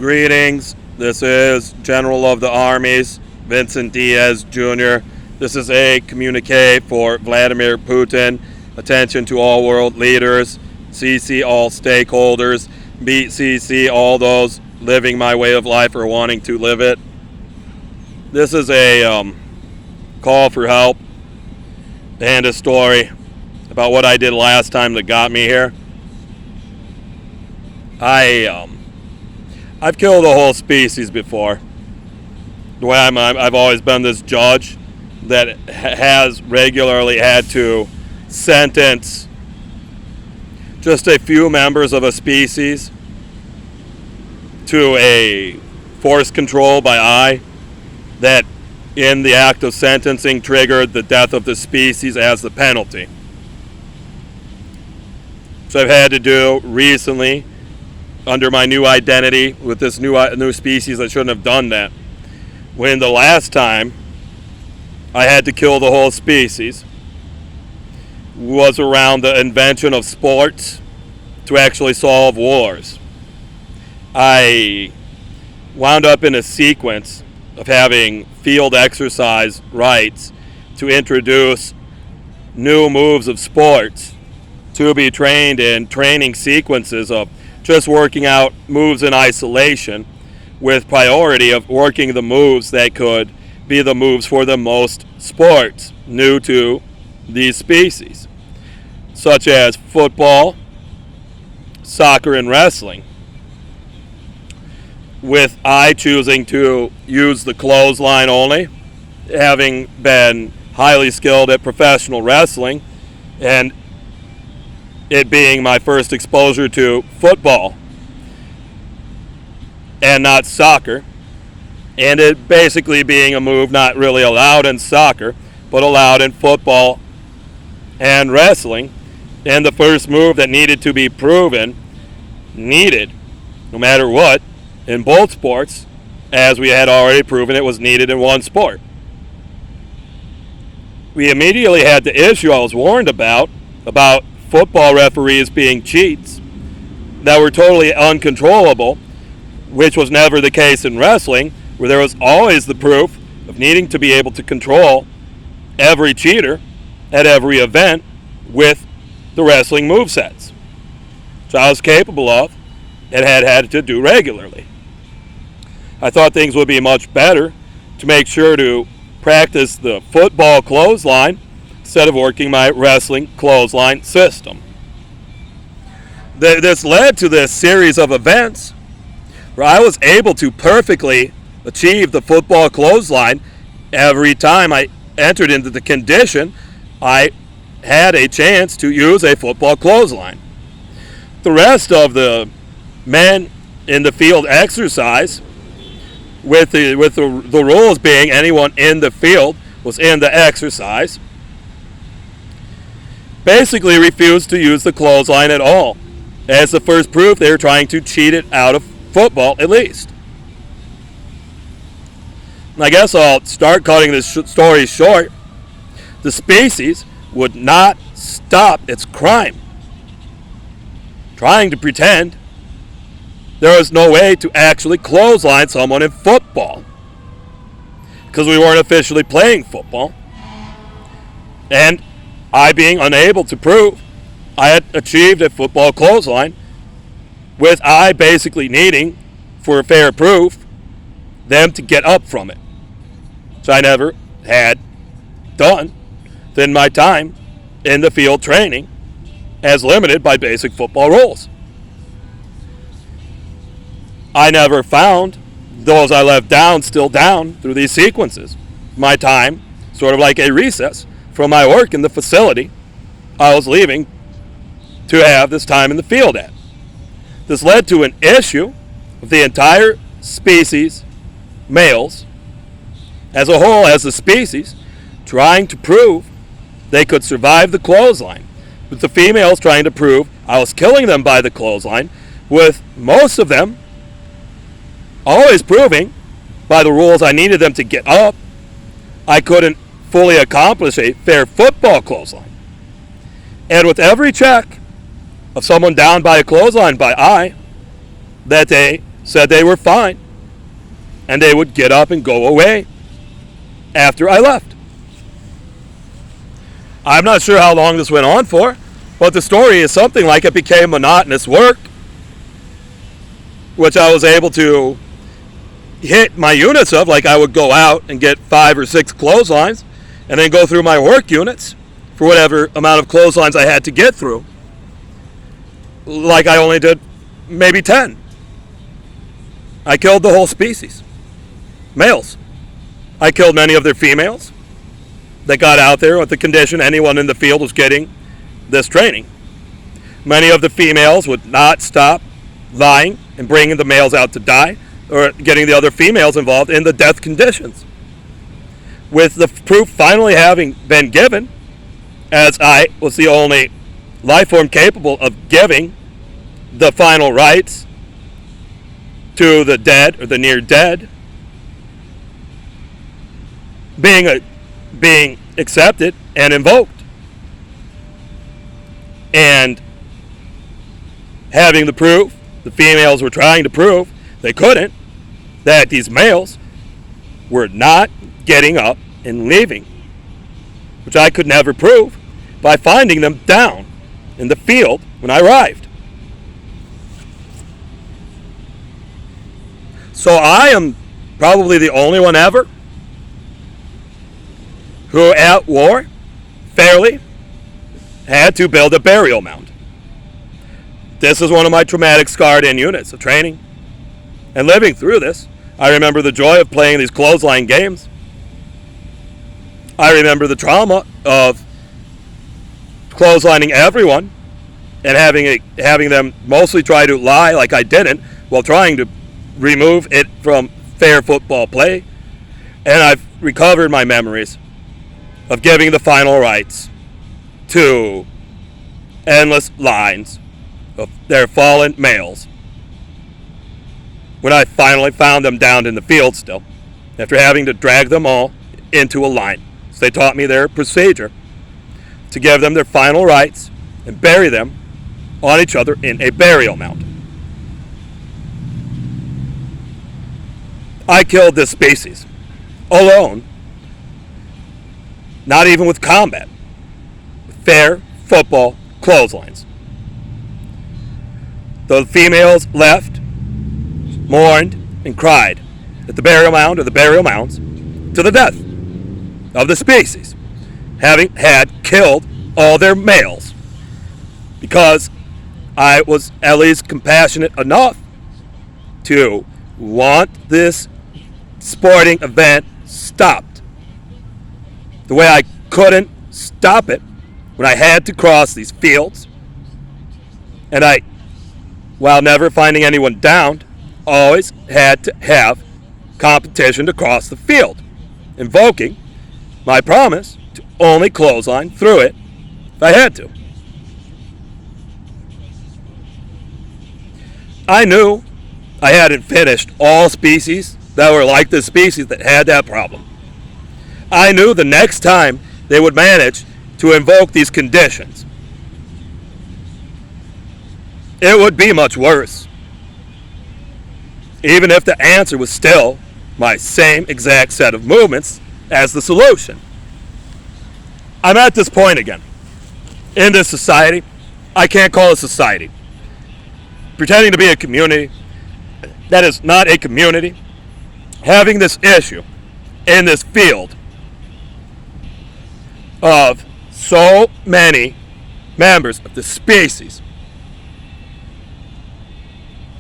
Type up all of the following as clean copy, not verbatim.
Greetings. This is General of the Armies, Vincent Diaz Jr. This is a communique for Vladimir Putin. Attention to all world leaders. CC all stakeholders. BCC all those living my way of life or wanting to live it. This is a call for help and a story about what I did last time that got me here. I've killed a whole species before. The way I've always been this judge that has regularly had to sentence just a few members of a species to a forced control by eye that in the act of sentencing triggered the death of the species as the penalty. So I've had to do recently under my new identity with this new species. I shouldn't have done that. When the last time I had to kill the whole species was around the invention of sports to actually solve wars. I wound up in a sequence of having field exercise rights to introduce new moves of sports to be trained in training sequences of just working out moves in isolation with priority of working the moves that could be the moves for the most sports new to these species, such as football, soccer, and wrestling, with I choosing to use the clothesline only, having been highly skilled at professional wrestling, and it being my first exposure to football and not soccer, and it basically being a move not really allowed in soccer but allowed in football and wrestling, and the first move that needed to be proven, no matter what, in both sports, as we had already proven it was needed in one sport. We immediately had the issue I was warned about football referees being cheats that were totally uncontrollable, which was never the case in wrestling, where there was always the proof of needing to be able to control every cheater at every event with the wrestling movesets. So I was capable of and had to do regularly. I thought things would be much better to make sure to practice the football clothesline instead of working my wrestling clothesline system. This led to this series of events where I was able to perfectly achieve the football clothesline every time I entered into the condition I had a chance to use a football clothesline. The rest of the men in the field exercise, with the rules being anyone in the field was in the exercise, basically refused to use the clothesline at all. As the first proof, they were trying to cheat it out of football, at least. And I guess I'll start cutting this story short. The species would not stop its crime, trying to pretend there was no way to actually clothesline someone in football, because we weren't officially playing football. And I being unable to prove I had achieved a football clothesline, with I basically needing, for fair proof, them to get up from it. which I never had done in my time in the field training, as limited by basic football rules. I never found those I left down still down through these sequences. My time, sort of like a recess from my work in the facility I was leaving to have this time in the field at. This led to an issue of the entire species, males, as a whole, as a species, trying to prove they could survive the clothesline, with the females trying to prove I was killing them by the clothesline, with most of them always proving by the rules I needed them to get up, I couldn't fully accomplish a fair football clothesline. And with every check of someone down by a clothesline by eye, that they said they were fine, and they would get up and go away after I left. I'm not sure how long this went on for, but the story is something like it became monotonous work, which I was able to hit my units of. Like, I would go out and get 5 or 6 clotheslines and then go through my work units for whatever amount of clotheslines I had to get through. Like, I only did maybe 10. I killed the whole species. Males. I killed many of their females that got out there with the condition anyone in the field was getting this training. Many of the females would not stop lying and bringing the males out to die, or getting the other females involved in the death conditions. With the proof finally having been given, as I was the only life form capable of giving the final rites to the dead or the near dead, being accepted and invoked, and having the proof the females were trying to prove they couldn't, that these males were not getting up and leaving, which I could never prove by finding them down in the field when I arrived. So I am probably the only one ever who at war fairly had to build a burial mound. This is one of my traumatic scarred in units of training. And living through this, I remember the joy of playing these clothesline games. I remember the trauma of clotheslining everyone and having them mostly try to lie like I didn't, while trying to remove it from fair football play. And I've recovered my memories of giving the final rites to endless lines of their fallen males when I finally found them down in the field still, after having to drag them all into a line. So they taught me their procedure to give them their final rites and bury them on each other in a burial mound. I killed this species alone, not even with combat, with fair football clotheslines. The females left, mourned, and cried at the burial mound or the burial mounds to the death of the species, having had killed all their males, because I was at least compassionate enough to want this sporting event stopped. The way I couldn't stop it when I had to cross these fields, and I, while never finding anyone downed, always had to have competition to cross the field, invoking my promise to only clothesline through it if I had to. I knew I hadn't finished all species that were like this species that had that problem. I knew the next time they would manage to invoke these conditions, it would be much worse. Even if the answer was still my same exact set of movements as the solution. I'm at this point again. In this society, I can't call it society. Pretending to be a community that is not a community, having this issue in this field of so many members of the species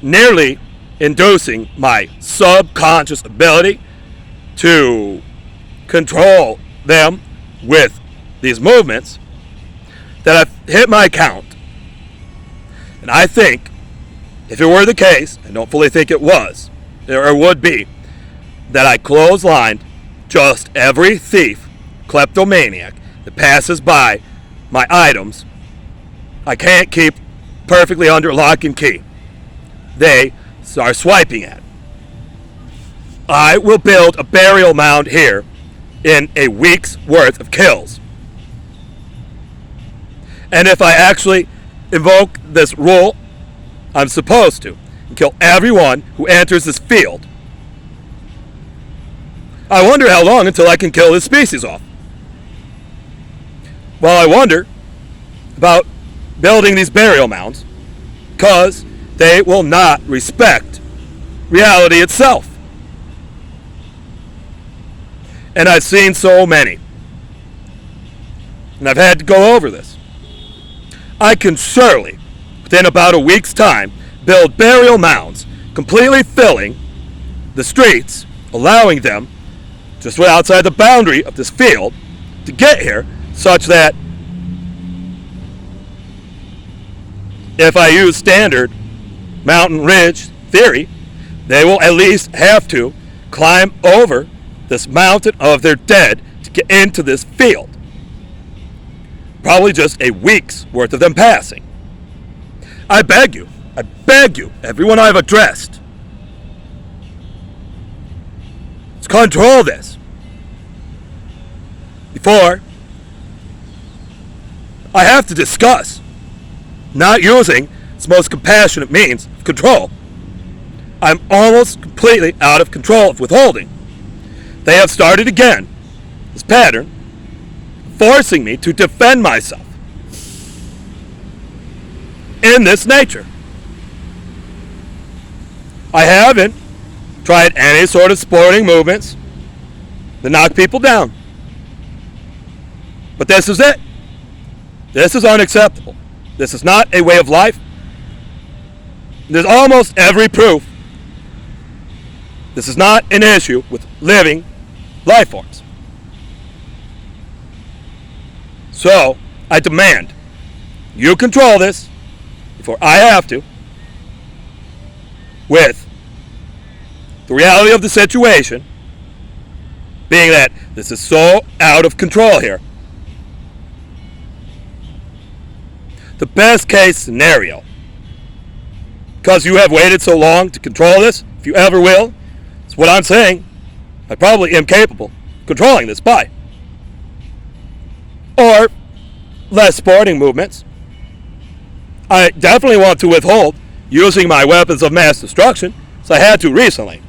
nearly inducing my subconscious ability to control them with these movements, that I've hit my count. And I think, if it were the case, I don't fully think it was, or would be, that I clotheslined just every thief, kleptomaniac that passes by my items I can't keep perfectly under lock and key. They are swiping at. I will build a burial mound here in a week's worth of kills. And if I actually invoke this rule, I'm supposed to, and kill everyone who enters this field. I wonder how long until I can kill this species off. Well, I wonder about building these burial mounds because they will not respect reality itself. And I've seen so many. And I've had to go over this. I can surely, within about a week's time, build burial mounds completely filling the streets, allowing them just outside the boundary of this field to get here, such that if I use standard mountain ridge theory, they will at least have to climb over this mountain of their dead to get into this field. Probably just a week's worth of them passing. I beg you, everyone I've addressed, let's control this before I have to discuss not using its most compassionate means of control. I'm almost completely out of control of withholding. They have started again, this pattern, forcing me to defend myself in this nature. I haven't tried any sort of sporting movements that knock people down. But this is it. This is unacceptable. This is not a way of life. There's almost every proof this is not an issue with living life forms. So, I demand you control this before I have to, with the reality of the situation being that this is so out of control here. The best case scenario, because you have waited so long to control this, if you ever will, is what I'm saying, I probably am capable of controlling this by. Or less sporting movements. I definitely want to withhold using my weapons of mass destruction, so I had to recently.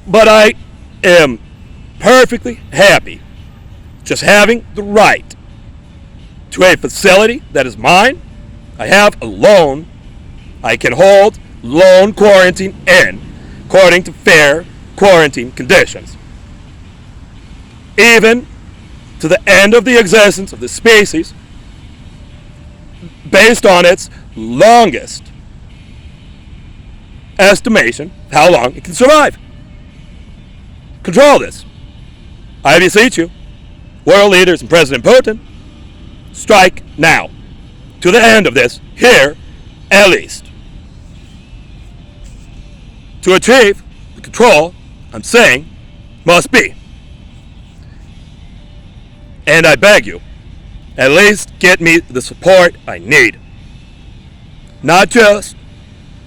But I am perfectly happy just having the right to a facility that is mine. I have a loan. I can hold loan quarantine in according to fair quarantine conditions. Even to the end of the existence of the species, based on its longest estimation of how long it can survive. Control this. I beseech you, world leaders and President Putin, strike now. To the end of this, here, at least. To achieve the control I'm saying must be. And I beg you, at least get me the support I need. Not just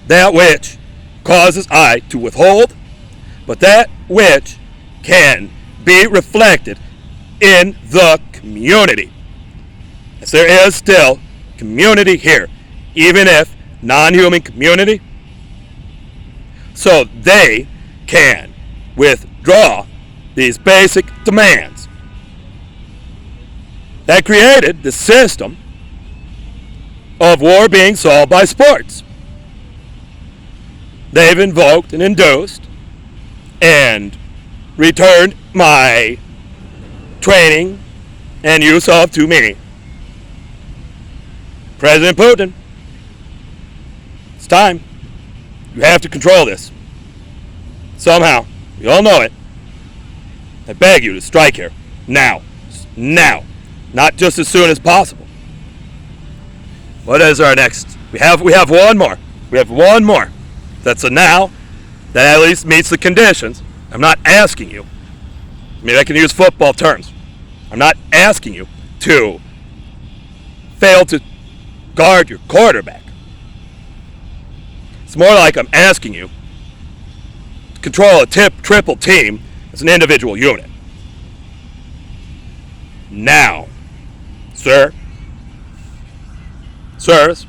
that which causes I to withhold, but that which can be reflected in the community. As there is still community here, even if non-human community, so they can withdraw these basic demands that created the system of war being solved by sports. They've invoked and induced and returned my training and use of to me. President Putin, it's time. You have to control this. Somehow. We all know it. I beg you to strike here. Now. Now. Not just as soon as possible. What is our next? We have one more. We have one more. That's a now. That at least meets the conditions. I'm not asking you. Maybe I can use football terms. I'm not asking you to fail to guard your quarterback. It's more like I'm asking you to control a triple team as an individual unit. Now, sir, sirs,